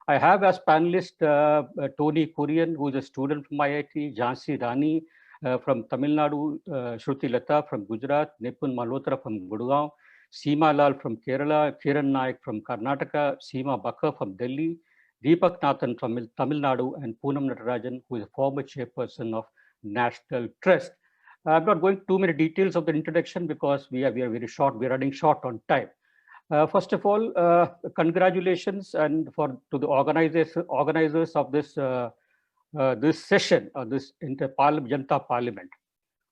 I have as panelist Tony Kurian, who is a student from IIT, Jhansi Rani from Tamil Nadu, Shruti Lata from Gujarat, Nipun Malhotra from Gurgaon, Seema Lal from Kerala, Kiran Naik from Karnataka, Seema Bakar from Delhi, Deepak Nathan from Tamil Nadu, and Poonam Natarajan, who is a former chairperson of National Trust. I'm not going too many details of the introduction because we are very short. We're running short on time. First of all, congratulations and to the organizers of this session, this Janta Parliament.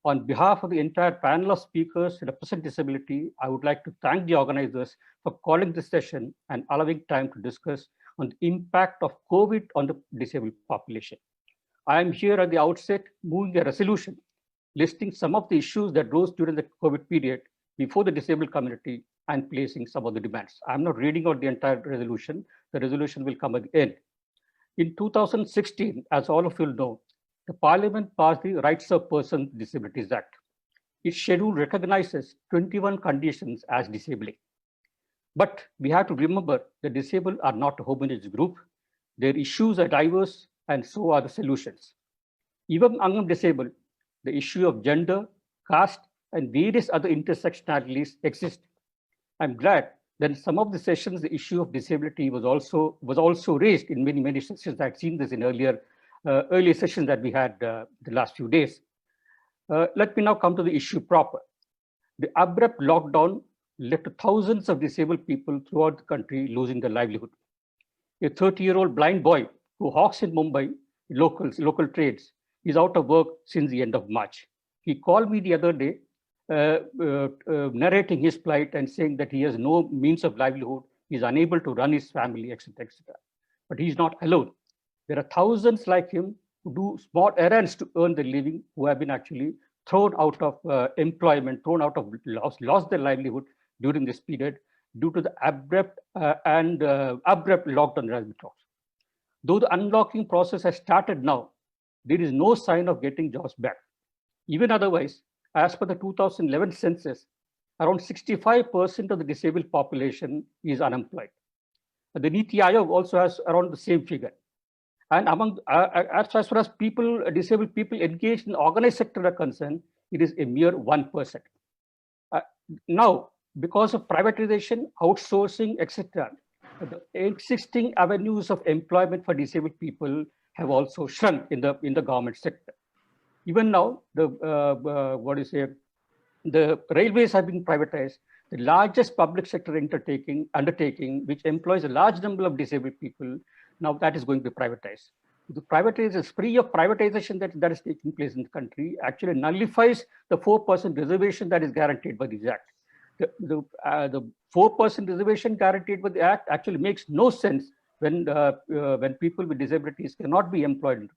On behalf of the entire panel of speakers who represent disability, I would like to thank the organizers for calling this session and allowing time to discuss on the impact of COVID on the disabled population. I am here at the outset moving a resolution listing some of the issues that rose during the COVID period before the disabled community and placing some of the demands. I'm not reading out the entire resolution. The resolution will come at the end. In 2016, as all of you know, the Parliament passed the Rights of Persons with Disabilities Act. Its schedule recognizes 21 conditions as disabling. But we have to remember the disabled are not a homogeneous group. Their issues are diverse, and so are the solutions. Even among disabled, the issue of gender, caste, and various other intersectionalities exist. I'm glad that in some of the sessions, the issue of disability was also raised in many sessions. I've seen this in earlier sessions that we had the last few days. Let me now come to the issue proper. The abrupt lockdown led to thousands of disabled people throughout the country losing their livelihood. A 30-year-old blind boy who hawks in Mumbai, local trades, is out of work since the end of March. He called me the other day, narrating his plight and saying that he has no means of livelihood, he's unable to run his family, etc., etc. But he's not alone. There are thousands like him who do small errands to earn their living, who have been actually thrown out of employment, lost their livelihood during this period due to the abrupt lockdown as we talked. Though the unlocking process has started now, there is no sign of getting jobs back. Even otherwise, as per the 2011 census, around 65% of the disabled population is unemployed. The Niti Aayog also has around the same figure. And among as far as disabled people engaged in the organized sector are concerned, it is a mere 1%. Now, because of privatization, outsourcing, etc., the existing avenues of employment for disabled people have also shrunk in the government sector. Even now, the railways have been privatized. The largest public sector undertaking, which employs a large number of disabled people, now that is going to be privatized. The spree of privatization that is taking place in the country actually nullifies the 4% reservation that is guaranteed by this act. The 4% reservation guaranteed by the act actually makes no sense when people with disabilities cannot be employed.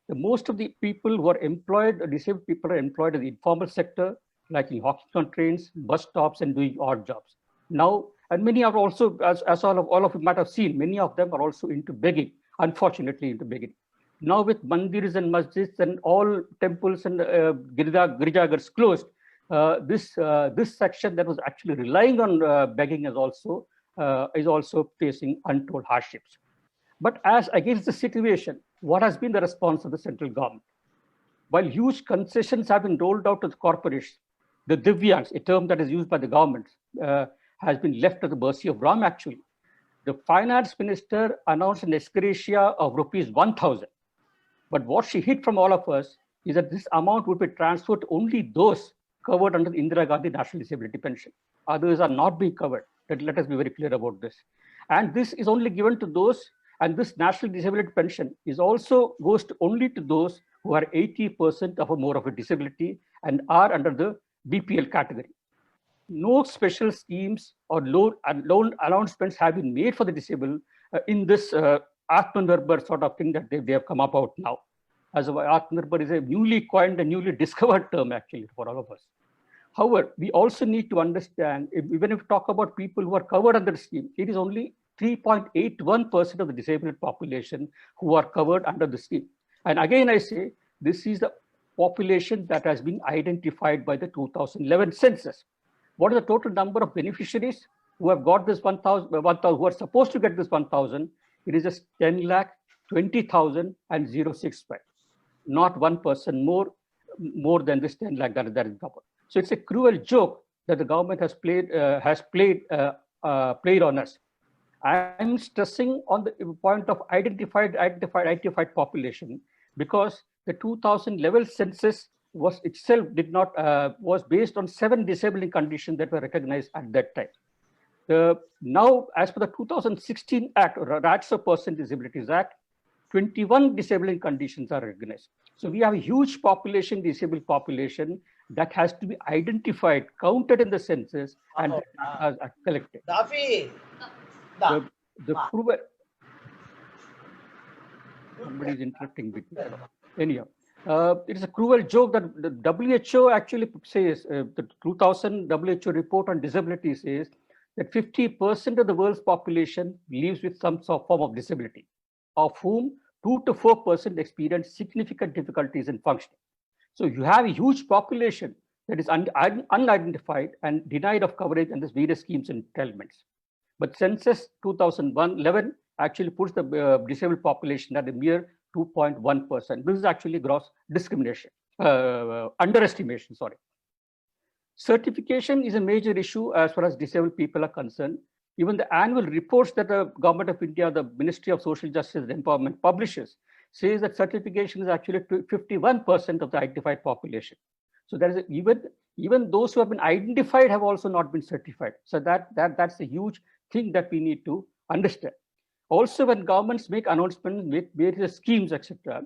Most of the people who are employed, disabled people are employed in the informal sector, like in hawking on trains, bus stops, and doing odd jobs. Now, and many are also, as all of you might have seen, many of them are also into begging, unfortunately into begging. Now with mandirs and masjids and all temples and girjagars closed, this section that was actually relying on begging is also facing untold hardships. But as against the situation, what has been the response of the central government? While huge concessions have been rolled out to the corporations, the Divyangs, a term that is used by the government, has been left at the mercy of Ram actually. The finance minister announced an ex gratia of rupees 1,000. But what she hid from all of us is that this amount would be transferred to only those covered under the Indira Gandhi National Disability Pension. Others are not being covered. Let us be very clear about this. And this is only given to those, and this National Disability Pension goes only to those who are 80% or more of a disability and are under the BPL category. No special schemes or loan announcements have been made for the disabled in this Atmanirbhar sort of thing that they have come about now. As Atmanirbhar is a newly coined and newly discovered term actually for all of us. However, we also need to understand, even if we talk about people who are covered under the scheme, it is only 3.81% of the disabled population who are covered under the scheme. And again, I say, this is the population that has been identified by the 2011 census. What is the total number of beneficiaries? who have got this 1,000, who are supposed to get this 1,000, it is just 10 lakh, 20,000 and 065. Not one person more than this 10 lakh that is covered. So it's a cruel joke that the government has played on us. I'm stressing on the point of identified population, because the 2011 census was itself was based on 7 disabling conditions that were recognized at that time. Now, as per the 2016 Act, Rights of Persons with Disabilities Act, 21 disabling conditions are recognized. So we have a huge population, disabled population, that has to be identified, counted in the census, and collected. Somebody is interrupting me. Anyhow, it is a cruel joke that the WHO actually says, the 2000 WHO report on disability says that 50% of the world's population lives with some form of disability, of whom 2 to 4% experience significant difficulties in functioning. So you have a huge population that is unidentified and denied of coverage under various schemes and entitlements. But Census 2011 actually puts the disabled population at a mere 2.1%. This is actually gross discrimination, underestimation, sorry. Certification is a major issue as far as disabled people are concerned. Even the annual reports that the Government of India, the Ministry of Social Justice and Empowerment publishes, says that certification is actually 51% of the identified population. So there is even those who have been identified have also not been certified. So that's a huge thing that we need to understand. Also, when governments make announcements with various schemes, etc.,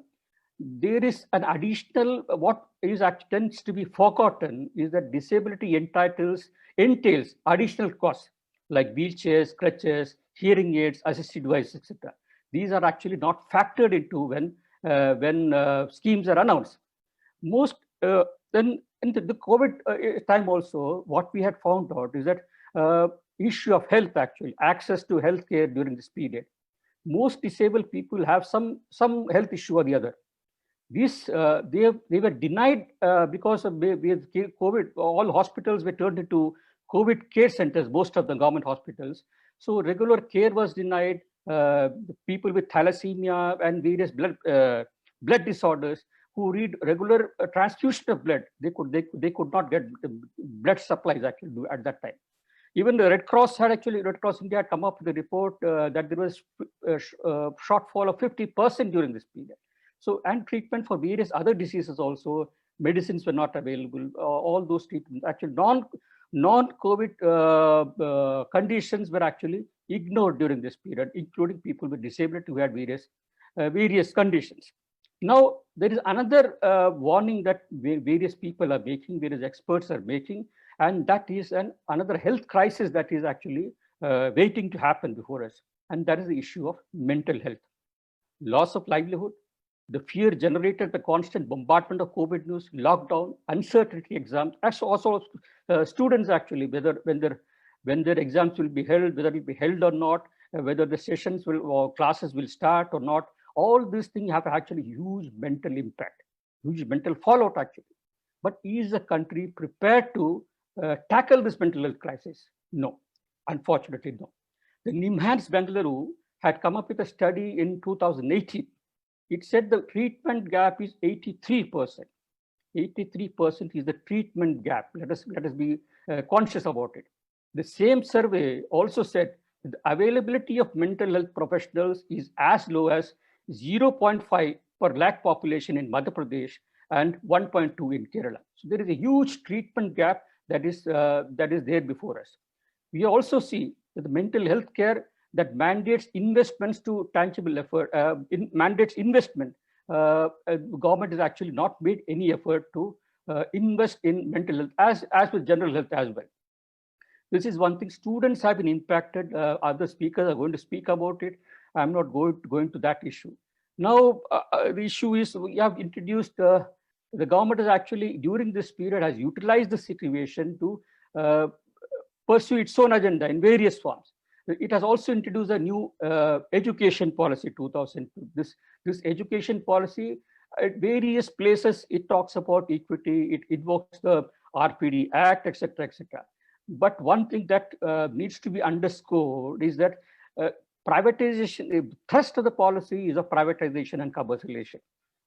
there is an additional, what is actually tends to be forgotten is that disability entails additional costs like wheelchairs, crutches, hearing aids, assisted devices, etc. These are actually not factored into when schemes are announced. Then in the COVID time also, what we had found out is that issue of health, actually access to healthcare during this period. Most disabled people have some health issue or the other. This they were denied because of with COVID. All hospitals were turned into COVID care centers, most of the government hospitals. So regular care was denied. People with thalassemia and various blood disorders who need regular transfusion of blood, they could not get blood supplies actually at that time. Even the Red Cross India had come up with a report that there was a shortfall of 50% during this period. So, and treatment for various other diseases also, medicines were not available. All those treatments, actually non-COVID conditions were actually ignored during this period, including people with disability who had various conditions. Now, there is another warning that various people are making, various experts are making, and that is another health crisis that is actually waiting to happen before us. And that is the issue of mental health. Loss of livelihood, the fear generated by constant bombardment of COVID news, lockdown, uncertainty exams, also students actually, when their exams will be held, whether it will be held or not, whether the sessions or classes will start or not, all these things have actually huge mental impact, huge mental fallout actually. But is the country prepared to tackle this mental health crisis? No, unfortunately no. The NIMHANS Bengaluru had come up with a study in 2018. It said the treatment gap is 83%. 83% is the treatment gap. Let us be conscious about it. The same survey also said that the availability of mental health professionals is as low as 0.5 per lakh population in Madhya Pradesh and 1.2 in Kerala. So there is a huge treatment gap that is there before us. We also see that the mental health care that mandates investments to tangible effort, mandates investment. Government has actually not made any effort to invest in mental health as with general health as well. This is one thing. Students have been impacted. Other speakers are going to speak about it. I'm not going to that issue. Now, the issue is we have introduced, the government has actually, during this period, has utilized the situation to pursue its own agenda in various forms. It has also introduced a new education policy 2002. This education policy, at various places, it talks about equity, it invokes the RPD Act, etc., etc. But one thing that needs to be underscored is that privatization, the thrust of the policy is of privatization and commercialization.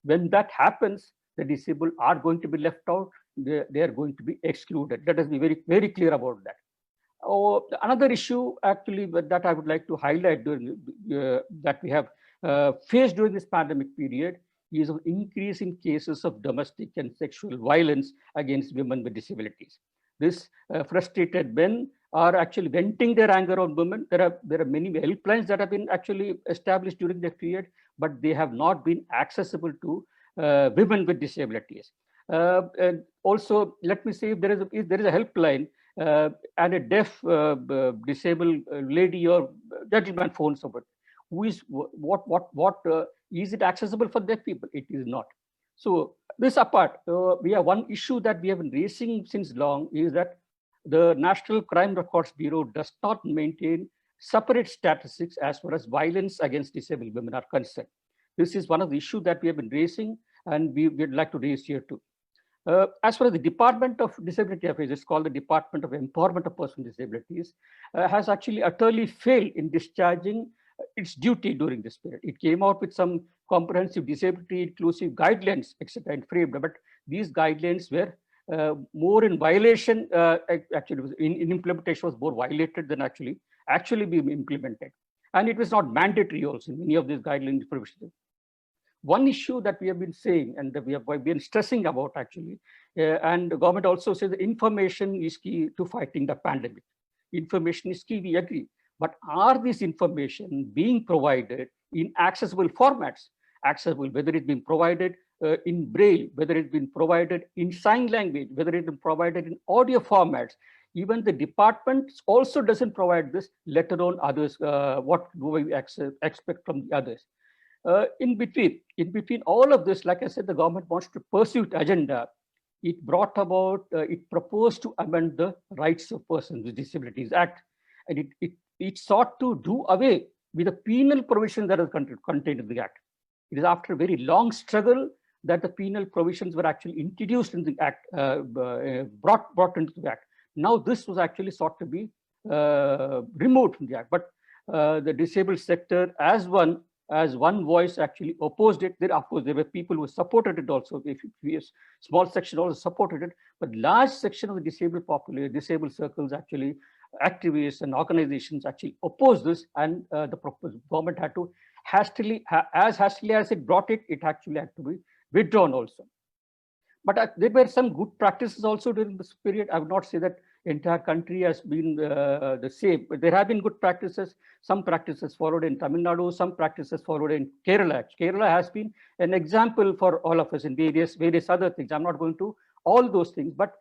When that happens, the disabled are going to be left out. They are going to be excluded. Let us be very, very clear about that. Oh, another issue actually that I would like to highlight during, that we have faced during this pandemic period is an increase in cases of domestic and sexual violence against women with disabilities. This frustrated men are actually venting their anger on women. There are many helplines that have been actually established during that period, but they have not been accessible to women with disabilities. And also, let me say, if there is a helpline and a deaf disabled lady or gentleman phones over, who is is it accessible for deaf people? It is not. So this apart, we have one issue that we have been raising since long is that the National Crime Records Bureau does not maintain separate statistics as far as violence against disabled women are concerned. This is one of the issues that we have been raising, and we'd like to raise here too. As far as the Department of Disability Affairs, it's called the Department of Empowerment of Persons with Disabilities, has actually utterly failed in discharging its duty during this period. It came out with some comprehensive disability inclusive guidelines, etc., and framed, but these guidelines were more in violation, actually in implementation was more violated than actually being implemented. And it was not mandatory also in many of these guidelines provisions. One issue that we have been saying and that we have been stressing about actually, and the government also says information is key to fighting the pandemic. Information is key, we agree. But are this information being provided in accessible formats? Accessible, whether it's been provided in Braille, whether it's been provided in sign language, whether it's been provided in audio formats. Even the department also doesn't provide this, let alone others. What do we expect from the others? In between all of this, like I said, the government wants to pursue its agenda. It brought about, it proposed to amend the Rights of Persons with Disabilities Act, and it sought to do away with the penal provisions that are contained in the Act. It is after a very long struggle that the penal provisions were actually introduced in the Act, brought into the Act. Now this was actually sought to be removed from the Act, but the disabled sector as one voice actually opposed it. Of course, there were people who supported it also. A small section also supported it, but large section of the disabled population, disabled circles actually, activists and organizations actually opposed this, and the government had to as hastily as it brought it, it actually had to be withdrawn also. But there were some good practices also during this period. I would not say that entire country has been the same, but there have been good practices. Some practices followed in Tamil Nadu, some practices followed in Kerala. Kerala has been an example for all of us in various other things. I'm not going to all those things, but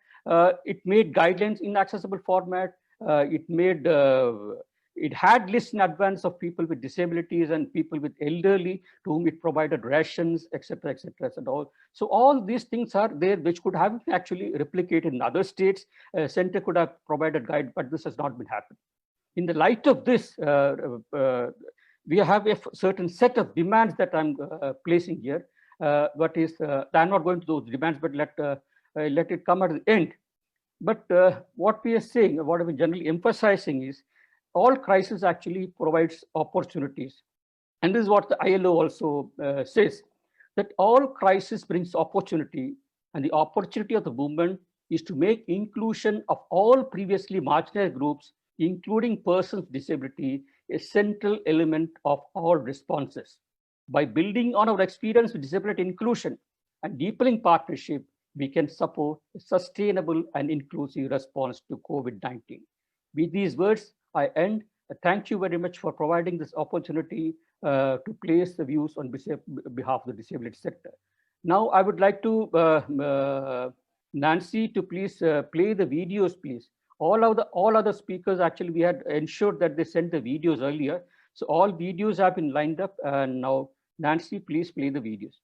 it made guidelines in accessible format. It had lists in advance of people with disabilities and people with elderly to whom it provided rations, etc., and all. So all these things are there, which could have actually replicated in other states. Center could have provided guide, but this has not been happened. In the light of this, we have a certain set of demands that I'm placing here. I'm not going to those demands, but let it come at the end. But what we are saying, what we're generally emphasizing is all crisis actually provides opportunities. And this is what the ILO also says, that all crisis brings opportunity, and the opportunity of the movement is to make inclusion of all previously marginalized groups, including persons with disability, a central element of all responses. By building on our experience with disability inclusion and deepening partnership, we can support a sustainable and inclusive response to COVID-19. With these words, I end. Thank you very much for providing this opportunity to place the views on behalf of the disability sector. Now, I would like to Nancy to please play the videos, please. All other speakers, actually, we had ensured that they sent the videos earlier. So all videos have been lined up, and now Nancy, please play the videos.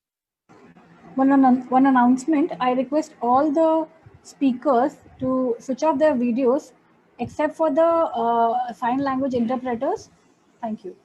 One announcement, I request all the speakers to switch off their videos except for the sign language interpreters. Thank you.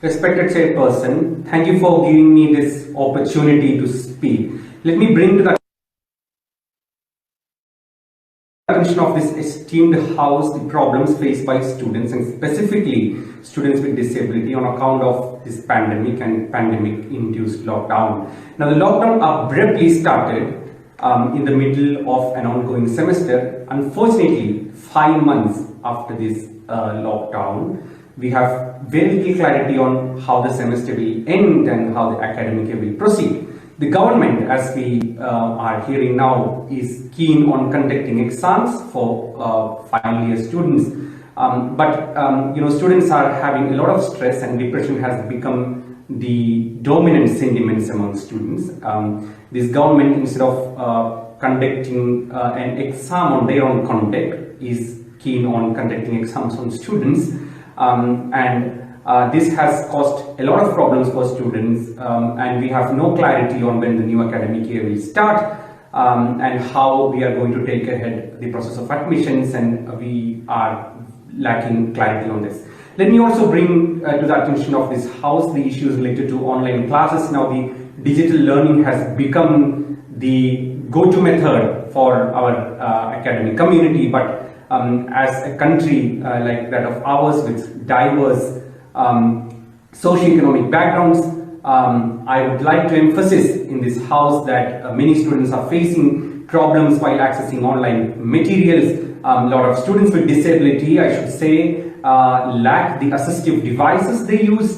Respected chairperson, thank you for giving me this opportunity to speak. Let me bring to the attention of this esteemed house the problems faced by students, and specifically students with disability, on account of this pandemic and pandemic-induced lockdown. Now, the lockdown abruptly started in the middle of an ongoing semester. Unfortunately, 5 months after this lockdown, we have very little clarity on how the semester will end and how the academic year will proceed. The government, as we are hearing now, is keen on conducting exams for final year students. Students are having a lot of stress, and depression has become the dominant sentiments among students. This government, instead of conducting an exam on their own conduct, is keen on conducting exams on students. This has caused a lot of problems for students, and we have no clarity on when the new academic year will start, and how we are going to take ahead the process of admissions, and we are lacking clarity on this. Let me also bring to the attention of this house the issues related to online classes. Now, the digital learning has become the go-to method for our academic community, but as a country like that of ours, with diverse socio-economic backgrounds, I would like to emphasize in this house that many students are facing problems while accessing online materials. A lot of students with disability, I should say, lack the assistive devices they use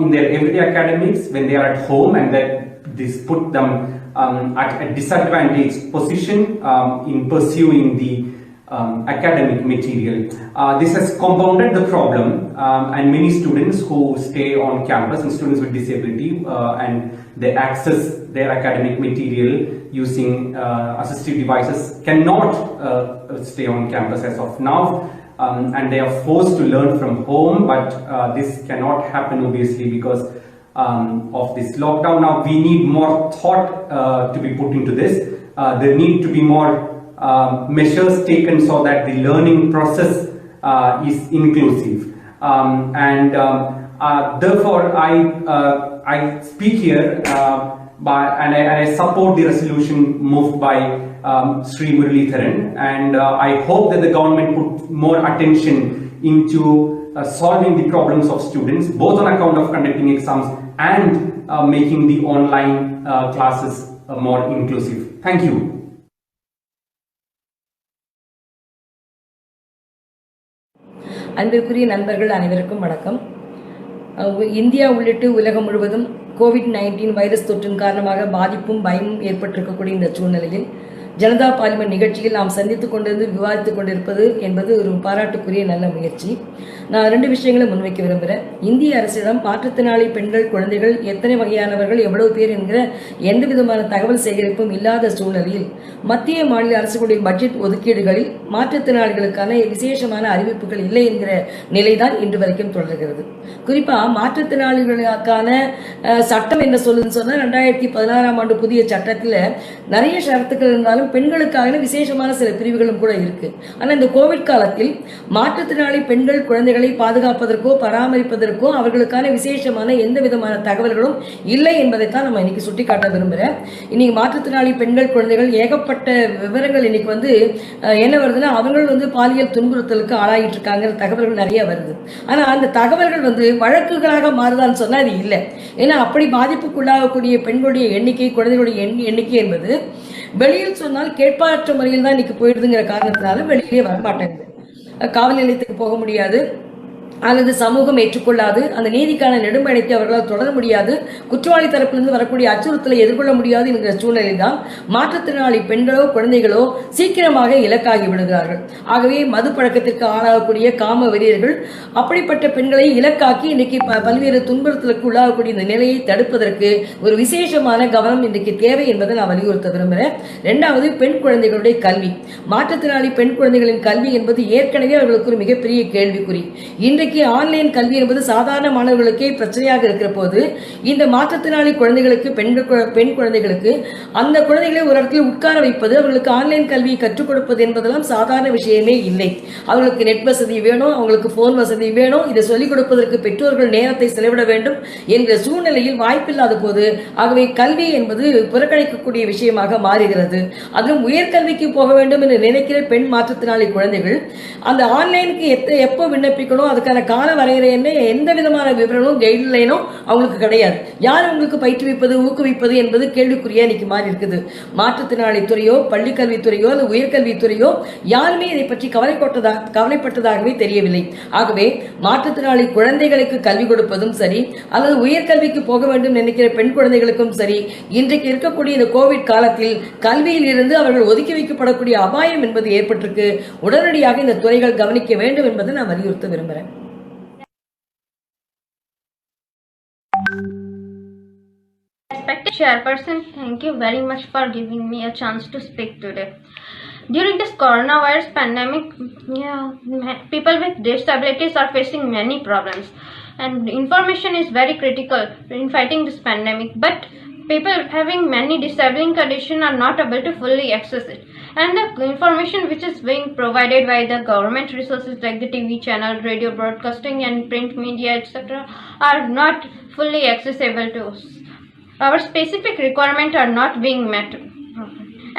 in their everyday academics when they are at home, and that this put them at a disadvantaged position in pursuing the academic material. This has compounded the problem, and many students who stay on campus, and students with disability, and they access their academic material using assistive devices, cannot stay on campus as of now, and they are forced to learn from home, but this cannot happen obviously because of this lockdown. Now, we need more thought to be put into this. There need to be more measures taken so that the learning process is inclusive, therefore I speak here and I support the resolution moved by Sri Muralidharan, and I hope that the government put more attention into solving the problems of students, both on account of conducting exams and making the online classes more inclusive. Thank you. அன்பிற்குரிய நண்பர்கள் அனைவருக்கும் வணக்கம். India உள்ளிட்டு உலகம் முழுவதும் COVID-19 virus தொற்றின் காரணமாக பாதிப்பும் பயமும் ஏற்பட்டிருக்கக்கூடிய இந்த சூழ்நிலையில் ஜனதா பார்லிமெண்ட் நிகழ்ச்சியில் நாம் சந்தித்துக் கொண்டிருந்து விவாதித்துக் கொண்டிருப்பது என்பது ஒரு பாராட்டுக்குரிய நல்ல முயற்சி. நான் 2 விஷயங்களை முன்வைக்க விரும்புகிறேன். இந்திய அரசிடம் மாற்றுத்திறனாளி பெண்கள், குழந்தைகள் எத்தனை வகையானவர்கள், எவ்வளவு பேர் என்கிற எந்த விதமான தகவல் சேகரிப்பும் இல்லாத சூழ்நிலையில் மத்திய மாநில அரசுகளுடைய பட்ஜெட் ஒதுக்கீடுகளில் மாற்றுத்திறனாளிகளுக்கான விசேஷமான அறிவிப்புகள் இல்லை என்கிற நிலைதான் இன்று வரைக்கும் தொடர்கிறது. குறிப்பா மாற்றுத்திறனாளிகளுக்கான சட்டம் என்ன சொல்லுதுன்னு சொன்னா, 2016ஆம் ஆண்டு புதிய சட்டத்தில் நிறைய ஷரத்துக்கள் இருந்தாலும் பெண்களுக்காக விசேஷமான சில பிரிவுகளும் கூட இருக்கு. ஆனால் இந்த கோவிட் காலத்தில் மாற்றுத்திறனாளி பெண்கள் குழந்தைகளை பாதுகாப்பதற்கோ பராமரிப்பதற்கோ அவர்களுக்கான விசேஷமான எந்த விதமான தகவல்களும் இல்லை என்பதைத்தான் நம்ம இன்னைக்கு சுட்டிக்காட்ட விரும்புகிறேன். இன்னைக்கு மாற்றுத்திறனாளி பெண்கள் குழந்தைகள் ஏகப்பட்ட விவரங்கள் இன்னைக்கு என்ன வருதுன்னா அவர்கள் பாலியல் துன்புறுத்தலுக்கு ஆளாகிட்டு இருக்காங்கிற தகவல்கள் நிறைய வருது. ஆனால் அந்த தகவல்கள் வழக்குகளாக மாறுதான்னு சொன்னால் அது இல்லை. ஏன்னா அப்படி பாதிப்புக்குள்ளாகக்கூடிய பெண்களுடைய எண்ணிக்கை குழந்தைகளுடைய எண்ணிக்கை என்பது வெளியில் சொன்னால் கேட்பாற்ற முறையில் தான் இன்னைக்கு போயிடுதுங்கிற காரணத்தினால வெளியிலே வரமாட்டேங்குது. காவல் நிலையத்துக்கு போக முடியாது அல்லது சமூகம் ஏற்றுக்கொள்ளாது, அந்த நீதிக்கான நெடும்பயணத்தை அவர்களால் தொடர முடியாது, குற்றவாளி தரப்பிலிருந்து வரக்கூடிய அச்சுறுத்தலை எதிர்கொள்ள முடியாது என்கிற சூழ்நிலை தான் மாற்றுத்திறனாளி பெண்களோ குழந்தைகளோ சீக்கிரமாக இலக்காகி விடுகிறார்கள். ஆகவே மது பழக்கத்திற்கு ஆளாகக்கூடிய காம வெறியர்கள் அப்படிப்பட்ட பெண்களை இலக்காக்கி இன்றைக்கு பல்வேறு துன்புறுத்தலுக்கு உள்ளாகக்கூடிய இந்த நிலையை தடுப்பதற்கு ஒரு விசேஷமான கவனம் இன்றைக்கு தேவை என்பதை நான் வலியுறுத்த விரும்புகிறேன். இரண்டாவது, பெண் குழந்தைகளுடைய கல்வி. மாற்றுத்திறனாளி பெண் குழந்தைகளின் கல்வி என்பது ஏற்கனவே அவர்களுக்கு ஒரு மிகப்பெரிய கேள்விக்குறி. இன்றைக்கு ஆன்லைன் கல்வி என்பது சாதாரண மாணவர்களுக்கே பிரச்சனையாக இருக்கிற போது இந்த மாற்றுத்திறனாளி குழந்தைகளுக்கு பெண் குழந்தைகளுக்கு அந்த குழந்தைகளை ஒரு இடத்தில் உட்கார வைப்பது, அவர்களுக்கு ஆன்லைன் கல்வியை கற்றுக் கொடுப்பது என்பதெல்லாம் சாதாரண விஷயமே இல்லை. அவர்களுக்கு நெட் வசதி வேணும், அவங்களுக்கு போன் வசதி வேணும், இதை சொல்லிக் கொடுப்பதற்கு பெற்றோர்கள் நேரத்தை செலவிட வேண்டும் என்கிற சூழ்நிலையில் வாய்ப்பில்லாத போது ஆகவே கல்வி என்பது புறக்கணிக்கக்கூடிய விஷயமாக மாறுகிறது. அதுவும் உயர்கல்விக்கு போக வேண்டும் என்று நினைக்கிற பெண் மாற்றுத்திறனாளி குழந்தைகள் அந்த ஆன்லைனுக்கு எப்போ விண்ணப்பிக்கணும், அதுக்கான கால வரையறை என்ன, எந்த விதமான விவரமும் கைட்லைனும் அவங்களுக்கு கிடையாது. யார் அவங்களுக்கு பயிற்றுவிப்பது ஊக்குவிப்பது என்பது கேள்விக்குறியா இன்னைக்கு மாறி இருக்குது. மாற்றுத்திறனாளி துறையோ பள்ளிக்கல்வித்துறையோ அல்லது உயர்கல்வித்துறையோ யாருமே இதை பற்றி கவலைப்பட்டதாகவே தெரியவில்லை. ஆகவே மாற்றுத்திறனாளி குழந்தைகளுக்கு கல்வி கொடுப்பதும் சரி அல்லது உயர்கல்விக்கு போக வேண்டும் நினைக்கிற பெண் குழந்தைகளுக்கும் சரி, இன்றைக்கு இருக்கக்கூடிய இந்த கோவிட் காலத்தில் கல்வியில் இருந்து அவர்கள் ஒதுக்கி வைக்கப்படக்கூடிய அபாயம் என்பது ஏற்பட்டிருக்கு. உடனடியாக இந்த துறைகள் கவனிக்க வேண்டும் என்பதை நான் வலியுறுத்த விரும்புகிறேன். Respected Chairperson, thank you very much for giving me a chance to speak today. During this coronavirus pandemic, people with disabilities are facing many problems, and information is very critical in fighting this pandemic. But people having many disabling conditions are not able to fully access it, and the information which is being provided by the government resources like the TV channel, radio broadcasting and print media etc. are not fully accessible to us. Our specific requirements are not being met,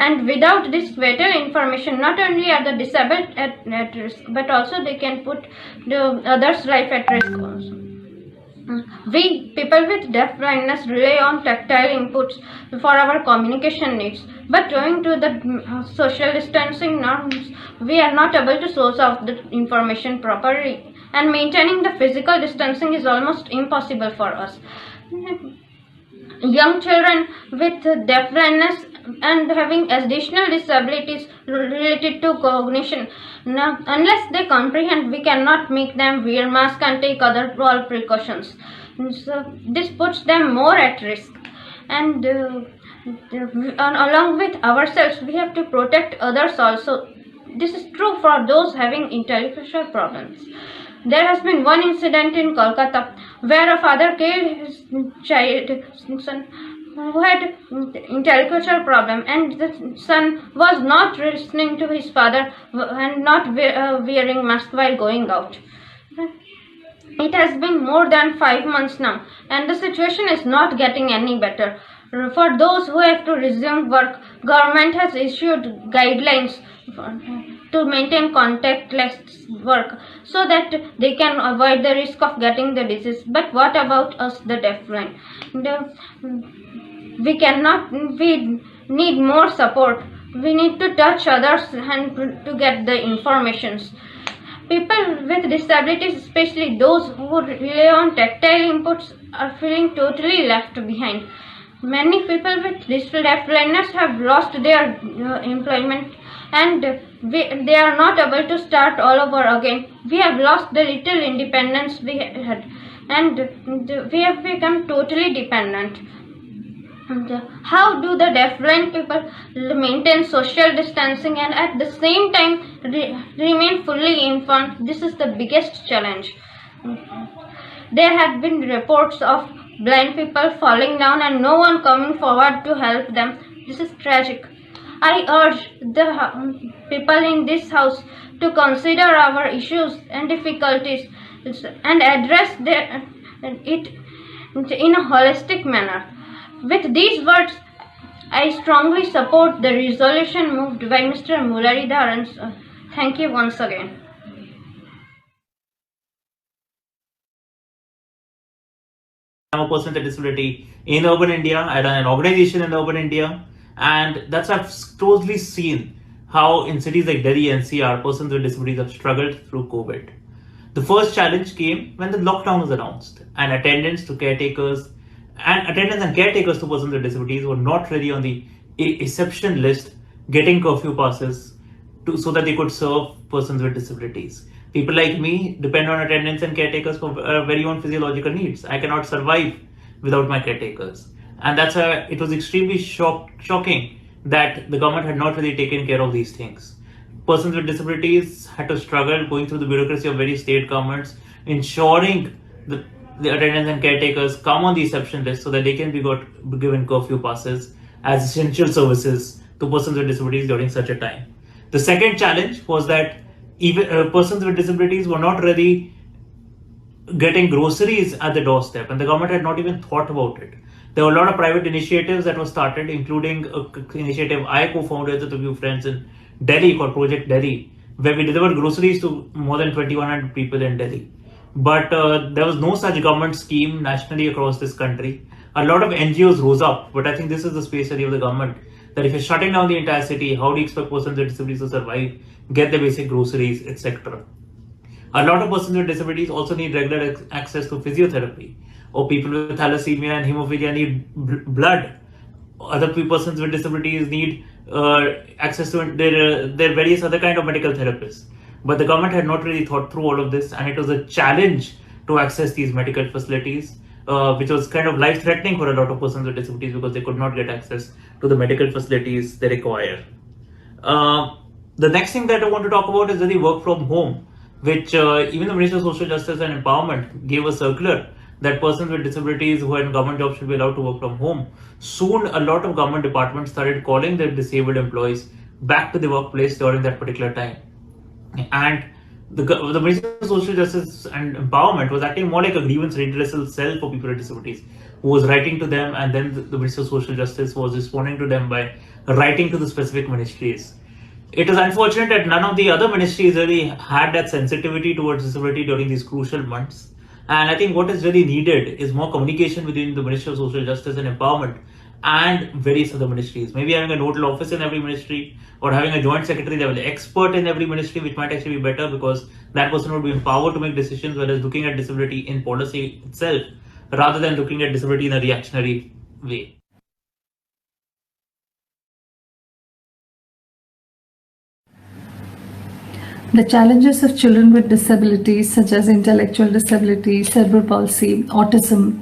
and without this vital information, not only are the disabled at risk, but also they can put the others' life at risk also. We people with deaf blindness rely on tactile inputs for our communication needs, but owing to the social distancing norms, we are not able to source out the information properly, and maintaining the physical distancing is almost impossible for us. Young children with deaf blindness and having additional disabilities related to cognition, unless they comprehend, we cannot make them wear masks and take other precautions. So this puts them more at risk, and along with ourselves we have to protect others also. This is true for those having intellectual problems. There has been one incident in Kolkata where a father killed his son who had intellectual problem, and the son was not listening to his father and not wearing mask while going out. It has been more than 5 months now, and the situation is not getting any better. For those who have to resume work, government has issued guidelines to maintain contactless work so that they can avoid the risk of getting the disease. But what about us, the deafblind? We need more support. We need to touch others and to get the informations. People with disabilities, especially those who rely on tactile inputs, are feeling totally left behind. Many people with deafblindness have lost their employment, and they are not able to start all over again. We have lost the little independence we had, and we have become totally dependent. And how do the deafblind people maintain social distancing and at the same time remain fully informed? This is the biggest challenge. There have been reports of blind people falling down and no one coming forward to help them. This is tragic. I urge the people in this house to consider our issues and difficulties and address it in a holistic manner. With these words, I strongly support the resolution moved by Mr. Muralidharan. Thank you once again. I'm a person with a disability in urban India. I run an organization in urban India, and that's I've closely seen how in cities like Delhi NCR, persons with disabilities have struggled through COVID. The first challenge came when the lockdown was announced, and attendance and caretakers to persons with disabilities were not really on the exception list, getting curfew passes so that they could serve persons with disabilities. People like me depend on attendants and caretakers for very own physiological needs. I cannot survive without my caretakers. And that's why it was extremely shocking that the government had not really taken care of these things. Persons with disabilities had to struggle going through the bureaucracy of various state governments, ensuring the attendants and caretakers come on the exception list so that they can be given curfew passes as essential services to persons with disabilities during such a time. The second challenge was that even persons with disabilities were not really getting groceries at the doorstep, and the government had not even thought about it. There were a lot of private initiatives that were started, including an initiative I co-founded with a few friends in Delhi called Project Delhi, where we delivered groceries to more than 2,100 people in Delhi. But there was no such government scheme nationally across this country. A lot of NGOs rose up, but I think this is the space area of the government, that if you're shutting down the entire city, how do you expect persons with disabilities to survive, get their basic groceries, etc.? A lot of persons with disabilities also need regular access to physiotherapy, or people with thalassemia and hemophilia need blood. Other persons with disabilities need access to their various other kind of medical therapists. But the government had not really thought through all of this, and it was a challenge to access these medical facilities, which was kind of life-threatening for a lot of persons with disabilities because they could not get access to the medical facilities they require. The next thing that I want to talk about is really work from home, which even the Ministry of Social Justice and Empowerment gave a circular that persons with disabilities who are in government jobs should be allowed to work from home. Soon, a lot of government departments started calling their disabled employees back to the workplace during that particular time. And the Ministry of Social Justice and Empowerment was acting more like a grievance redressal cell for people with disabilities, who was writing to them, and then the Ministry of Social Justice was responding to them by writing to the specific ministries. It is unfortunate that none of the other ministries really had that sensitivity towards disability during these crucial months. And I think what is really needed is more communication between the Ministry of Social Justice and Empowerment and various other ministries. Maybe having a nodal office in every ministry, or having a joint secretary level expert in every ministry, which might actually be better because that person would be empowered to make decisions, whereas looking at disability in policy itself, rather than looking at disability in a reactionary way. The challenges of children with disabilities such as intellectual disability, cerebral palsy, autism,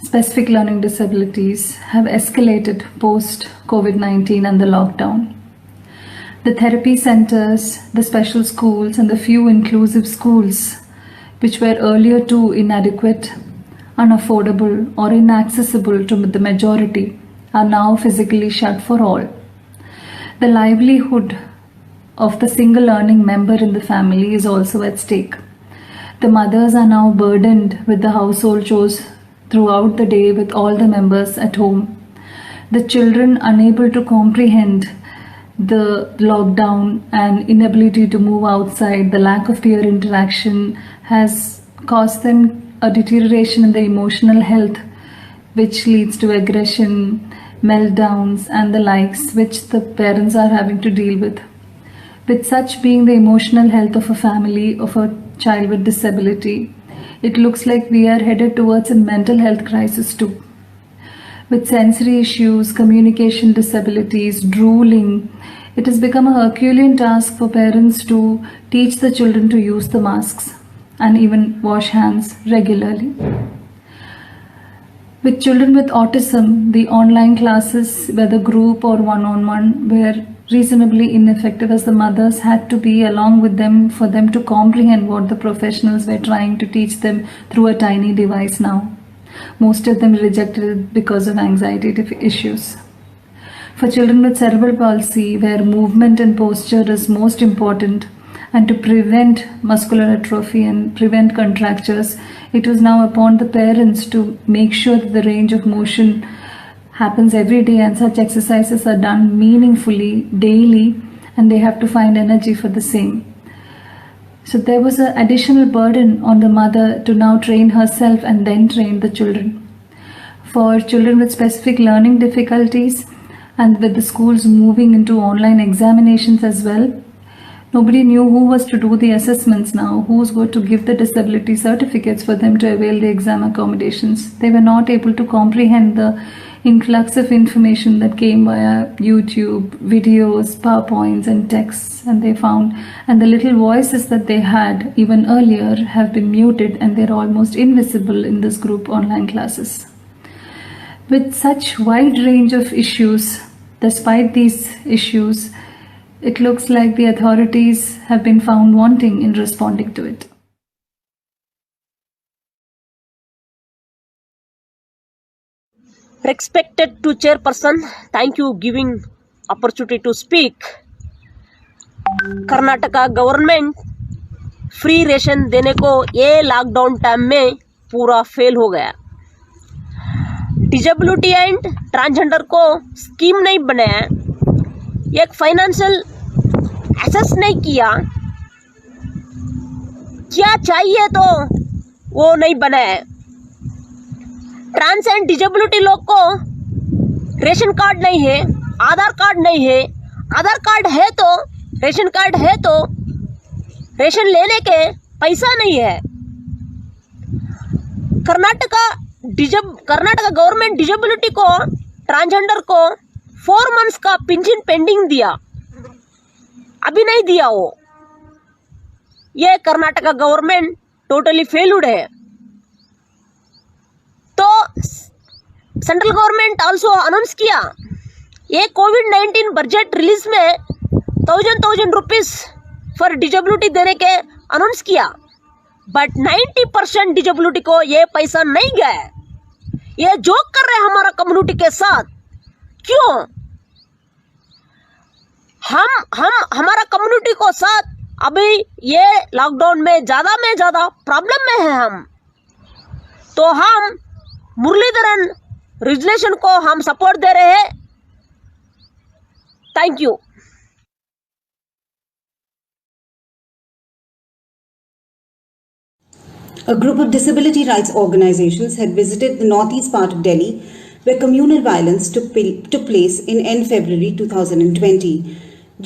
specific learning disabilities have escalated post-COVID-19 and the lockdown. The therapy centers, the special schools, and the few inclusive schools, which were earlier too inadequate, unaffordable, or inaccessible to the majority, are now physically shut for all. The livelihood of the single earning member in the family is also at stake. The mothers are now burdened with the household chores throughout the day with all the members at home. The children, unable to comprehend the lockdown and inability to move outside, the lack of peer interaction has caused them a deterioration in their emotional health, which leads to aggression, meltdowns, and the likes, which the parents are having to deal with. With such being the emotional health of a family of a child with disability, it looks like we are headed towards a mental health crisis too. With sensory issues, communication disabilities, drooling, it has become a Herculean task for parents to teach the children to use the masks and even wash hands regularly. With children with autism, the online classes, whether group or one-on-one, were reasonably ineffective, as the mothers had to be along with them for them to comprehend what the professionals were trying to teach them through a tiny device now. Most of them rejected it because of anxiety issues. For children with cerebral palsy, where movement and posture is most important, and to prevent muscular atrophy and prevent contractures, it was now upon the parents to make sure that the range of motion happens every day and such exercises are done meaningfully daily, and they have to find energy for the same. So there was an additional burden on the mother to now train herself and then train the children. For children with specific learning difficulties, and with the schools moving into online examinations as well, nobody knew who was to do the assessments now, who's going to give the disability certificates for them to avail the exam accommodations. They were not able to comprehend the influx of information that came via YouTube, videos, PowerPoints and texts, and they found, and the little voices that they had even earlier have been muted and they're almost invisible in this group online classes. With such wide range of issues, despite these issues, it looks like the authorities have been found wanting in responding to it. Respected to chairperson, thank you giving opportunity to speak. Karnataka government free ration देने को ये lockdown time में पूरा fail हो गया। Disability and transgender को scheme नहीं बनाया, एक फाइनेंशियल एसेस नहीं किया, क्या चाहिए तो वो नहीं बनाया। ट्रांस एंड डिजेबिलिटी लोग को रेशन कार्ड नहीं है, आधार कार्ड नहीं है, आधार कार्ड है तो रेशन कार्ड है तो रेशन लेने के पैसा नहीं है। कर्नाटका गवर्नमेंट डिजेबिलिटी को, ट्रांसजेंडर को 4 मंथ्स का पेंशन पेंडिंग दिया, अभी नहीं दिया वो। ये कर्नाटका गवर्नमेंट टोटली फेल्ड है। तो सेंट्रल गवर्नमेंट आल्सो अनाउंस किया, ये कोविड-19 बजट रिलीज में 1000 रुपीस फॉर डिजेबिलिटी देने के अनाउंस किया, बट 90% डिजेबिलिटी को ये पैसा नहीं गया है। ये जोक कर रहे हैं हमारा कम्युनिटी के साथ। क्यों? हम हमारा कम्युनिटी को साथ अभी ये लॉकडाउन में ज्यादा प्रॉब्लम में है हम। तो हम मुरलीधरन रेजोल्यूशन को हम सपोर्ट दे रहे हैं। Thank you. A group of disability rights organizations had visited the northeast part of Delhi, where communal violence took place in end February 2020.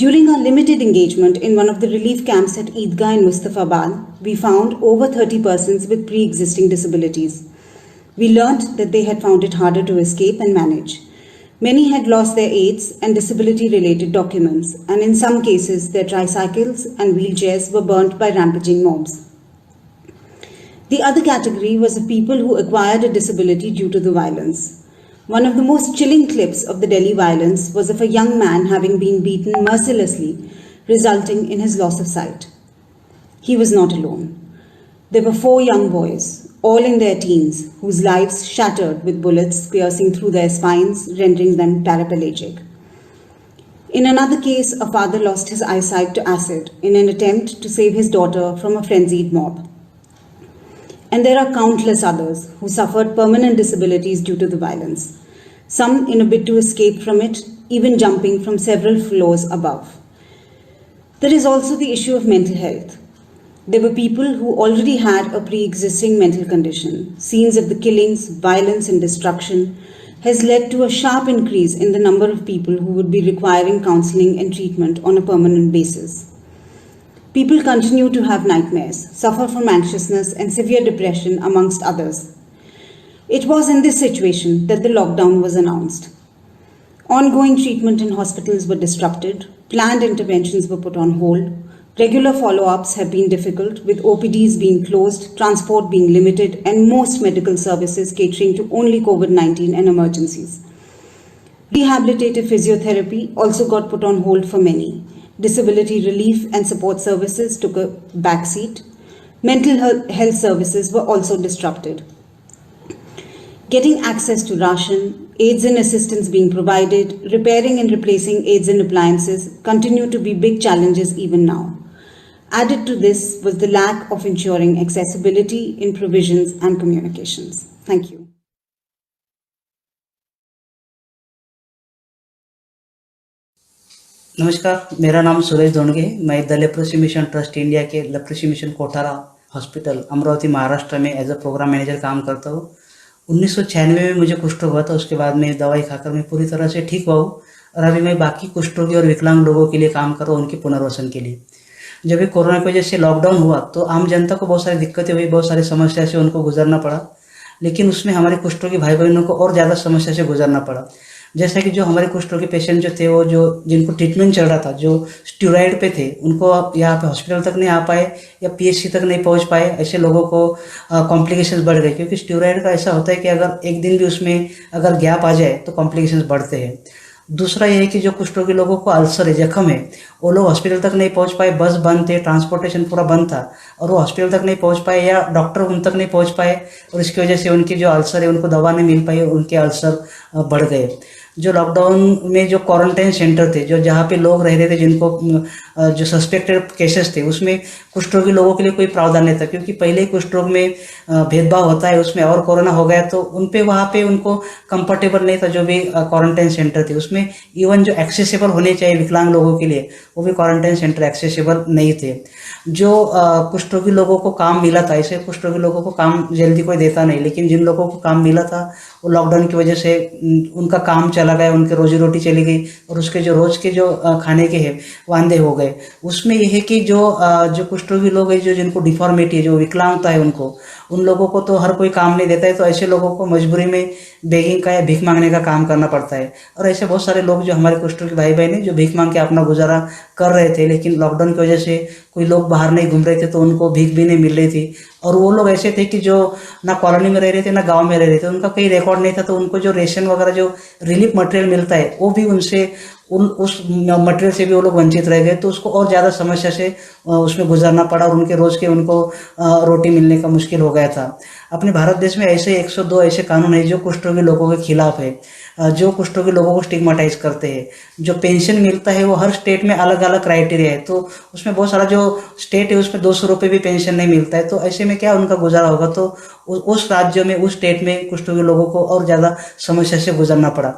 During our limited engagement in one of the relief camps at Eidgah in Mustafabad, we found over 30 persons with pre-existing disabilities. We learnt that they had found it harder to escape and manage. Many had lost their aids and disability-related documents, and in some cases their tricycles and wheelchairs were burnt by rampaging mobs. The other category was the people who acquired a disability due to the violence. One of the most chilling clips of the Delhi violence was of a young man having been beaten mercilessly, resulting in his loss of sight. He was not alone. There were 4 young boys, all in their teens, whose lives shattered with bullets piercing through their spines, rendering them paraplegic. In another case, a father lost his eyesight to acid in an attempt to save his daughter from a frenzied mob. And there are countless others who suffered permanent disabilities due to the violence, some in a bid to escape from it, even jumping from several floors above. There is also the issue of mental health. There were people who already had a pre-existing mental condition. Scenes of the killings, violence and destruction has led to a sharp increase in the number of people who would be requiring counseling and treatment on a permanent basis. People continue to have nightmares, suffer from anxiousness and severe depression, amongst others. It was in this situation that the lockdown was announced. Ongoing treatment in hospitals were disrupted, planned interventions were put on hold, regular follow-ups have been difficult, with OPDs being closed, transport being limited, and most medical services catering to only COVID-19 and emergencies. Rehabilitative physiotherapy also got put on hold for many. Disability relief and support services took a backseat. Mental health services were also disrupted. Getting access to ration, aids and assistance being provided, repairing and replacing aids and appliances continue to be big challenges even now. Added to this was the lack of ensuring accessibility in provisions and communications. Thank you. नमस्कार, मेरा नाम सुरेश दोंडगे। मैं the leprosy mission trust India के leprosy mission Kothara hospital Amravati Maharashtra में as अ programme manager काम करता हूँ। 1996 में मुझे कुष्ठ रोग हुआ था। उसके बाद में दवाई खाकर मैं पूरी तरह से ठीक हुआ हूँ और अभी मैं बाकी कुष्ठ रोगी और विकलांग लोगों के लिए काम कर रहा हूँ, उनके पुनर्वसन के लिए। जब भी कोरोना की वजह से लॉकडाउन हुआ तो आम जनता को बहुत सारी दिक्कतें हुई, बहुत सारी समस्या से उनको गुजरना पड़ा, लेकिन उसमें हमारे कुष्ठ रोगी भाई बहनों को और ज़्यादा समस्या से गुजरना पड़ा। जैसा कि जो हमारे कुष्ठ रोगी पेशेंट जो थे, वो जो जिनको ट्रीटमेंट चल रहा था, जो स्टेरॉइड पे थे, उनको यहाँ पे हॉस्पिटल तक नहीं आ पाए या पीएचसी तक नहीं पहुँच पाए। ऐसे लोगों को कॉम्प्लिकेशंस बढ़ गए, क्योंकि स्टेरॉइड का ऐसा होता है कि अगर एक दिन भी उसमें अगर गैप आ जाए तो कॉम्प्लिकेशंस बढ़ते हैं। दूसरा ये है कि जो कुष्ठ रोगी लोगों को अल्सर है, जख्म है, वो लोग हॉस्पिटल तक नहीं पहुंच पाए, बस बंद थे, ट्रांसपोर्टेशन पूरा बंद था और वो हॉस्पिटल तक नहीं पहुंच पाए या डॉक्टर उन तक नहीं पहुंच पाए और इसकी वजह से उनकी जो अल्सर है उनको दवा नहीं मिल पाई और उनके अल्सर बढ़ गए। जो लॉकडाउन में जो क्वारंटाइन सेंटर थे, जो जहाँ पे लोग रह रहे थे, जिनको जो सस्पेक्टेड केसेस थे, उसमें कुष्ठ रोगी लोगों के लिए कोई प्रावधान नहीं था, क्योंकि पहले ही कुष्ठ रोग में भेदभाव होता है उसमें, और कोरोना हो गया तो उन पे वहाँ पे उनको कंफर्टेबल नहीं था। जो भी क्वारंटाइन सेंटर थे उसमें इवन जो एक्सेसिबल होने चाहिए विकलांग लोगों के लिए, वो भी क्वारंटाइन सेंटर एक्सेसिबल नहीं थे। जो कुष्ठ रोगी लोगों को काम मिला था, ऐसे कुष्ठ रोगी लोगों को काम जल्दी कोई देता नहीं, लेकिन जिन लोगों को काम मिला था वो लॉकडाउन की वजह से उनका काम चला गया, उनकी रोजी रोटी चली गई और उसके जो रोज के जो खाने के हैं वांदे हो गए। उसमें यह है कि जो कुष्ठ रोगी लोग हैं, जो जिनको डिफॉर्मिटी है, जो विकलांगता है, उन लोगों को तो हर कोई काम नहीं देता है, तो ऐसे लोगों को मजबूरी में बेगिंग का या भीख मांगने का काम करना पड़ता है। और ऐसे बहुत सारे लोग जो हमारे कुष्ठ रोगी भाई बहन हैं, जो भीख मांग के अपना गुजारा कर रहे थे, लेकिन लॉकडाउन की वजह से कोई लोग बाहर नहीं घूम रहे थे तो उनको भीख भी नहीं मिल रही थी। और वो लोग ऐसे थे कि जो ना कॉलोनी में रह रहे थे ना गांव में रह रहे थे, उनका कोई रिकॉर्ड नहीं था, तो उनको जो रेशन वगैरह जो रिलीफ मटेरियल मिलता है वो भी उनसे उस मटेरियल से भी वो लोग वंचित रह गए, तो उसको और ज़्यादा समस्या से उसमें गुजरना पड़ा और उनके रोज़ के उनको रोटी मिलने का मुश्किल हो गया था। अपने भारत देश में ऐसे 102 ऐसे कानून है जो कुष्ठ रोगी लोगों के खिलाफ है, जो कुष्ठ रोगी लोगों को स्टिग्मेटाइज करते हैं। जो पेंशन मिलता है वो हर स्टेट में अलग अलग क्राइटेरिया है, तो उसमें बहुत सारा जो स्टेट है उसमें 200 रुपये भी पेंशन नहीं मिलता है, तो ऐसे में क्या उनका गुजारा होगा। तो उस राज्य में, उस स्टेट में कुष्ठ रोगी लोगों को और ज़्यादा समस्या से गुजरना पड़ा।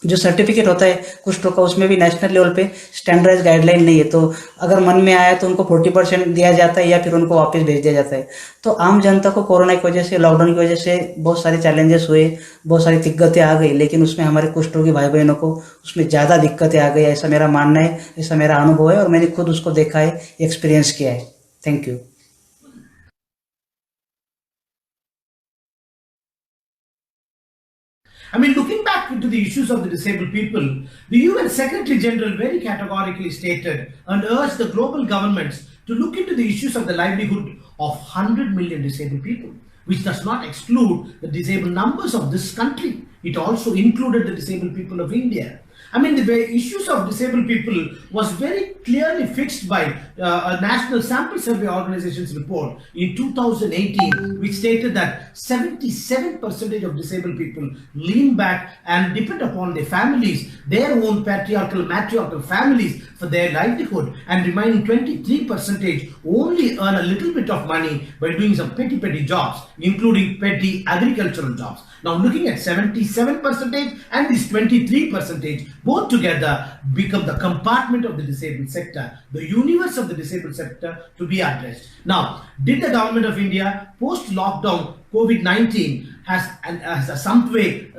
जो सर्टिफिकेट होता है कुष्ठ रोग का, उसमें भी नेशनल लेवल पे स्टैंडर्डाइज गाइडलाइन नहीं है, तो अगर मन में आया तो उनको 40% दिया जाता है या फिर उनको वापस भेज दिया जाता है। तो आम जनता को कोरोना की वजह से, लॉकडाउन की वजह से बहुत सारे चैलेंजेस हुए, बहुत सारी दिक्कतें आ गई, लेकिन उसमें हमारे कुष्ठ रोगी भाई बहनों को उसमें ज़्यादा दिक्कतें आ गई, ऐसा मेरा मानना है, ऐसा मेरा अनुभव है और मैंने खुद उसको देखा है, एक्सपीरियंस किया है। Thank you. I mean, looking back into the issues of the disabled people, the UN Secretary General very categorically stated and urged the global governments to look into the issues of the livelihood of 100 million disabled people, which does not exclude the disabled numbers of this country. It also included the disabled people of India. I mean, the issues of disabled people was very clearly fixed by a National Sample Survey Organization's report in 2018, which stated that 77% of disabled people lean back and depend upon their families, their own patriarchal, matriarchal families for their livelihood, and remaining 23% only earn a little bit of money by doing some petty jobs, including petty agricultural jobs. Now, looking at 77% and this 23%, both together become the compartment of the disabled sector, the universe of the disabled sector to be addressed. Now, did the government of India post-lockdown COVID-19 has some way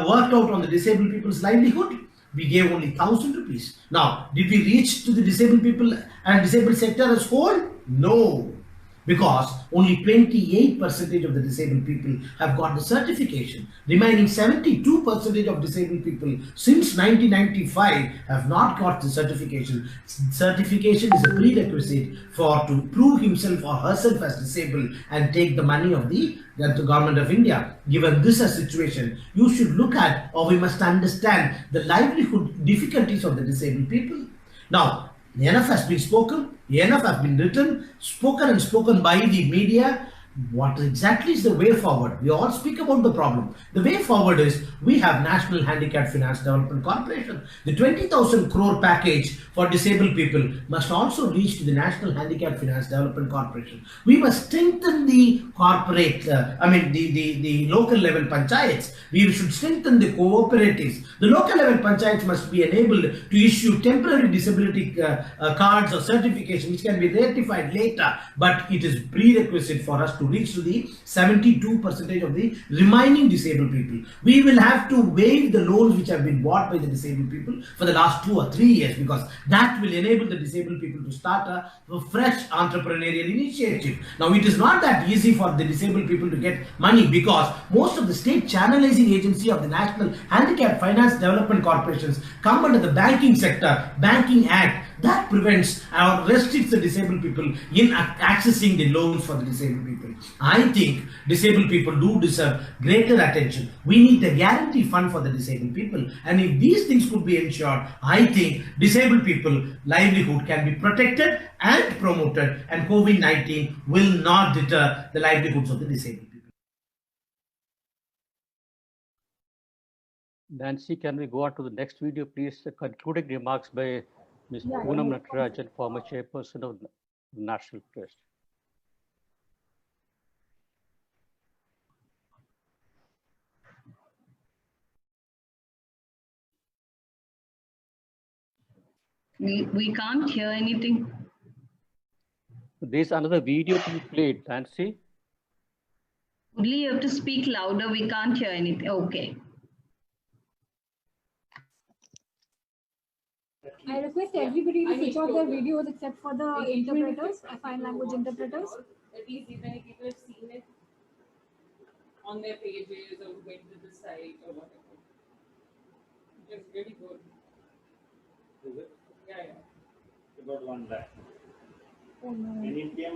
worked out on the disabled people's livelihood? We gave only 1,000 rupees. Now, did we reach to the disabled people and disabled sector as whole? No. Because only 28% of the disabled people have got the certification. Remaining 72% of disabled people since 1995 have not got the certification. Certification is a prerequisite to prove himself or herself as disabled and take the money of the government of India. Given this as situation, you should look at, or we must understand, the livelihood difficulties of the disabled people. Now, enough has been spoken, enough has been written, spoken by the media. What exactly is the way forward? We all speak about the problem. The way forward is we have National Handicap Finance Development Corporation. The 20,000 crore package for disabled people must also reach to the National Handicap Finance Development Corporation. We must strengthen the corporate, the local level panchayats. We should strengthen the cooperatives. The local level panchayats must be enabled to issue temporary disability cards or certification which can be ratified later, but it is prerequisite for us to reach to the 72% of the remaining disabled people. We will have to waive the loans which have been bought by the disabled people for the last 2 or 3 years, because that will enable the disabled people to start a fresh entrepreneurial initiative. Now, it is not that easy for the disabled people to get money, because most of the state channelizing agency of the National Handicap Finance Development Corporations come under the banking sector, Banking Act, that prevents or restricts the disabled people in accessing the loans for the disabled people. I think disabled people do deserve greater attention. We need a guarantee fund for the disabled people, and if these things could be ensured, I think disabled people livelihood can be protected and promoted, and COVID-19 will not deter the livelihoods of the disabled people. Nancy, can we go on to the next video, please? The concluding remarks by Ms. Poonam Natarajan, former chairperson of National Trust. We can't hear anything. There's another video to be played, Nancy. Only you have to speak louder. We can't hear anything. Okay. I request everybody to switch off their videos except for the interpreters, sign language interpreters. At least if many people have seen it on their pages or went to the site or whatever. It's really good. Is it? Yeah. About 1 lakh. Oh no. In India,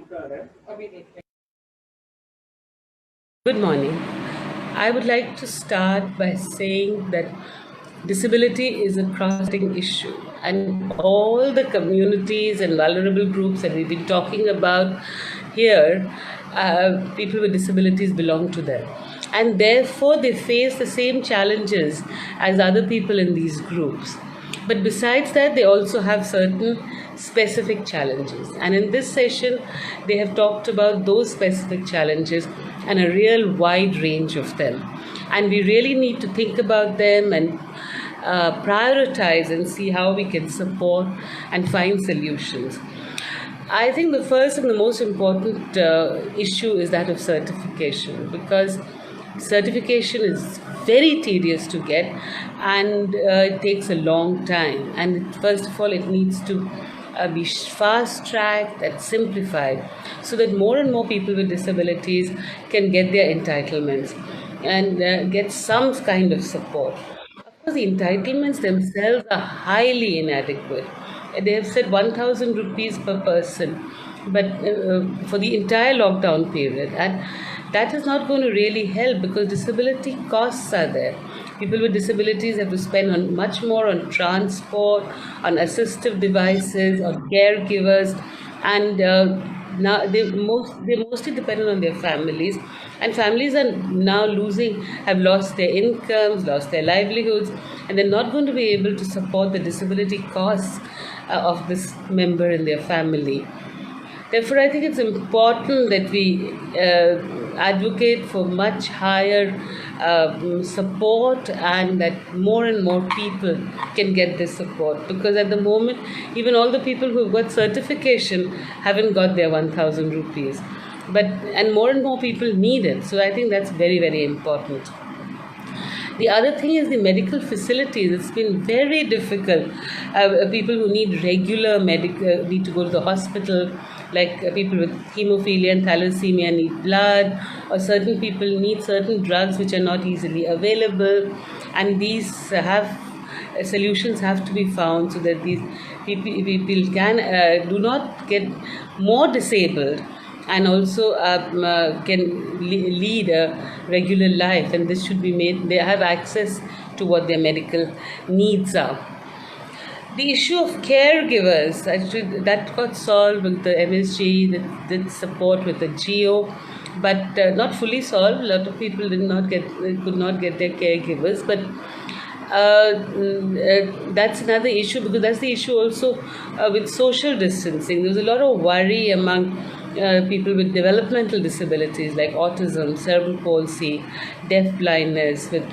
Good morning. I would like to start by saying that disability is a cross-cutting issue, and all the communities and vulnerable groups that we've been talking about here, people with disabilities belong to them, and therefore they face the same challenges as other people in these groups. But besides that, they also have certain specific challenges, and in this session they have talked about those specific challenges and a real wide range of them, and we really need to think about them and prioritize and see how we can support and find solutions. I think the first and the most important issue is that of certification, because certification is very tedious to get, and it takes a long time, and first of all it needs to be fast-tracked and simplified so that more and more people with disabilities can get their entitlements and get some kind of support. Of course, the entitlements themselves are highly inadequate. They have said 1,000 rupees per person, but for the entire lockdown period, and that is not going to really help because disability costs are there. People with disabilities have to spend much more on transport, on assistive devices, on caregivers, and now they're mostly dependent on their families, and families are now have lost their incomes, lost their livelihoods, and they're not going to be able to support the disability costs of this member in their family. Therefore, I think it's important that we advocate for much higher support, and that more and more people can get this support, because at the moment even all the people who've got certification haven't got their 1,000 rupees, and more people need it. So I think that's very, very important. The other thing is the medical facilities. It's been very difficult. People who need regular need to go to the hospital, like people with hemophilia and thalassemia need blood, or certain people need certain drugs which are not easily available, and these solutions have to be found so that these people do not get more disabled and also can lead a regular life, and this should be made, they have access to what their medical needs are. The issue of caregivers, actually, that got solved with the MSG, that did support with the GEO, but not fully solved. A lot of people could not get their caregivers, but that's another issue, because that's the issue also with social distancing. There's a lot of worry among people with developmental disabilities like autism, cerebral palsy, deaf blindness, with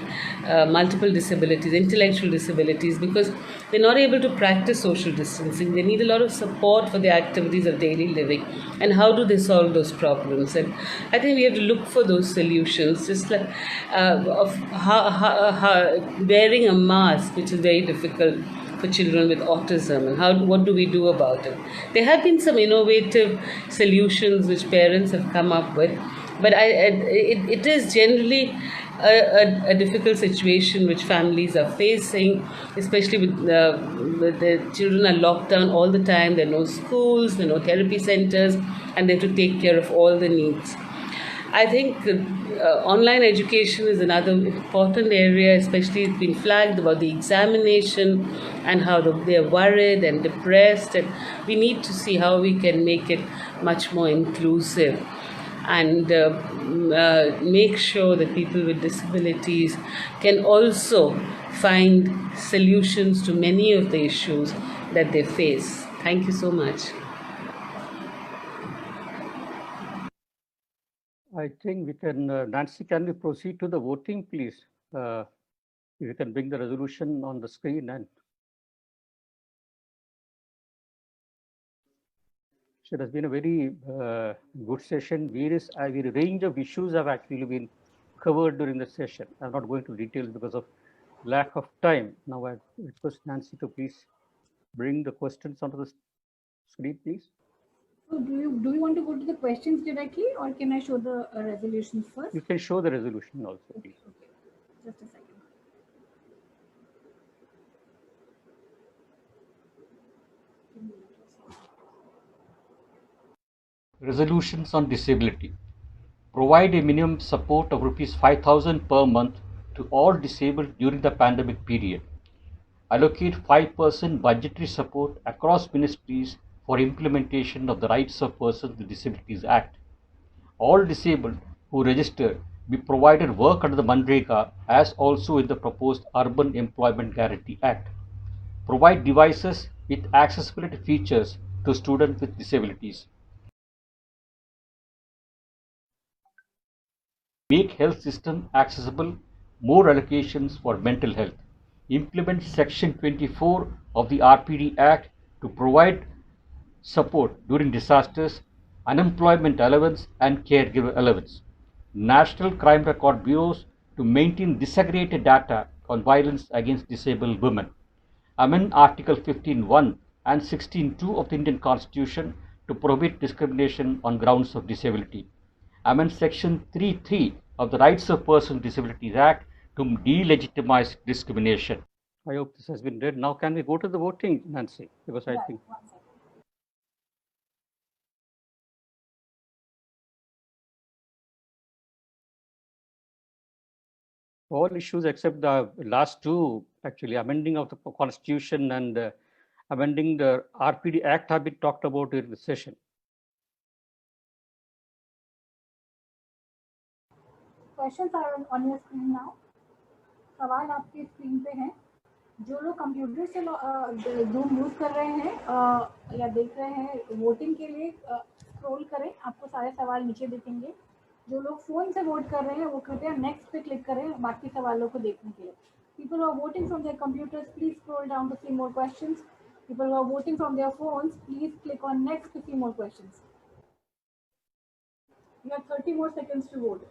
multiple disabilities, intellectual disabilities, because they're not able to practice social distancing. They need a lot of support for their activities of daily living. And how do they solve those problems? And I think we have to look for those solutions, just like of wearing a mask, which is very difficult for children with autism, and what do we do about it? There have been some innovative solutions which parents have come up with, but it is generally a difficult situation which families are facing, especially with the children are locked down all the time. There are no schools, there are no therapy centers, and they have to take care of all the needs. I think online education is another important area, especially it's been flagged about the examination and how they're worried and depressed, and we need to see how we can make it much more inclusive and make sure that people with disabilities can also find solutions to many of the issues that they face. Thank you so much. I think we can, Nancy, can we proceed to the voting, please? If you can bring the resolution on the screen. And so it has been a very good session. Various range of issues have actually been covered during the session. I'm not going to details because of lack of time. Now I request Nancy to please bring the questions onto the screen, please. So do you want to go to the questions directly, or can I show the resolutions first? You can show the resolution also, please. Okay. Just a second. Resolutions on disability. Provide a minimum support of Rs 5,000 per month to all disabled during the pandemic period. Allocate 5% budgetary support across ministries for implementation of the Rights of Persons with Disabilities Act. All disabled who register be provided work under the MNREGA as also in the proposed Urban Employment Guarantee Act. Provide devices with accessibility features to students with disabilities. Make health system accessible, more allocations for mental health. Implement Section 24 of the RPD Act to provide support during disasters, unemployment allowance and caregiver allowance. National Crime Record Bureaus to maintain disaggregated data on violence against disabled women. Amend Article 15(1) and 16(2) of the Indian Constitution to prohibit discrimination on grounds of disability. Amend Section 3(3) of the Rights of Persons with Disabilities Act to delegitimize discrimination. I hope this has been read. Now can we go to the voting, Nancy? Because I think... All issues except the last two, actually, amending of the Constitution and amending the RPD Act have been talked about during the session. Questions are on your screen now. सवाल आपके screen पे हैं. जो लोग computer से zoom use कर रहे हैं या देख रहे हैं, वोटिंग के लिए स्क्रॉल करें, आपको सारे सवाल नीचे दिखेंगे. जो लोग फोन से वोट कर रहे हैं वो कृपया नेक्स्ट पे क्लिक करें बाकी सवालों को देखने के लिए. People who are voting from their computers, please scroll down to see more questions. People who are voting from their phones, please click on next to see more questions. You have 30 more seconds to vote.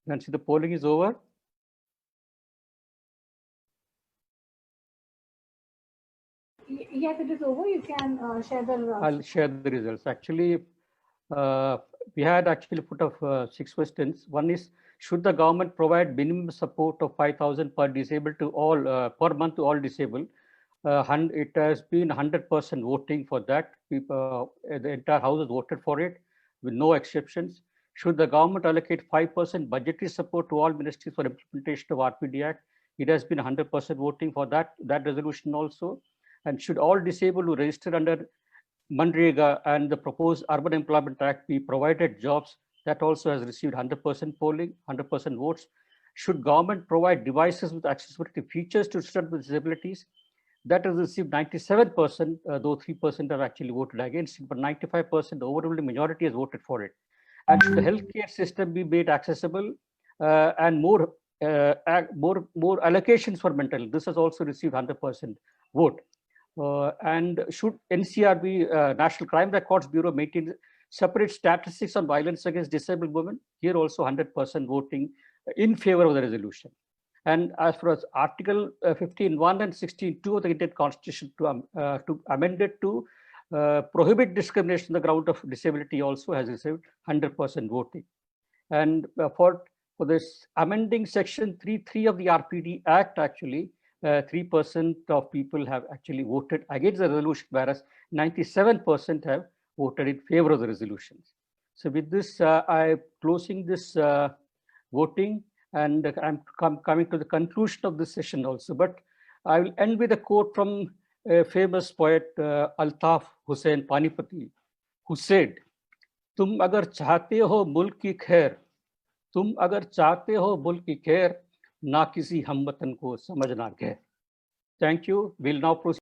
Nancy, the polling is over. Yes, it is over. You can share the results. I'll share the results. Actually, we had actually put up 6 questions. One is, should the government provide minimum support of 5,000 per disabled to all per month to all disabled? It has been 100% voting for that. People, the entire house has voted for it with no exceptions. Should the government allocate 5% budgetary support to all ministries for implementation of RPD Act? It has been 100% voting for that resolution also. And should all disabled who register under Manrega and the proposed Urban Employment Act be provided jobs? That also has received 100% polling, 100% votes. Should government provide devices with accessibility features to students with disabilities? That has received 97%, though 3% have actually voted against it, but 95%, the overwhelming majority has voted for it. And should the healthcare system be made accessible and more allocations for mental health? This has also received 100% vote. And should NCRB, National Crime Records Bureau, maintain separate statistics on violence against disabled women? Here also 100% voting in favor of the resolution. And as far as Article 15.1 and 16.2 of the Indian Constitution to amend it to prohibit discrimination on the ground of disability also has received 100% voting. And for this amending Section 3.3 of the RPD Act, actually 3% of people have actually voted against the resolution, whereas 97% have voted in favor of the resolutions. So with this, I'm closing this voting, and I'm coming to the conclusion of this session also. But I will end with a quote from a famous poet, Altaf Hussain Panipati, who said, "Tum agar chahte ho mulk ki khair, tum agar chahte ho mulk ki khair, na kisi hamwatan ko samajhna ghair." Thank you. We'll now proceed.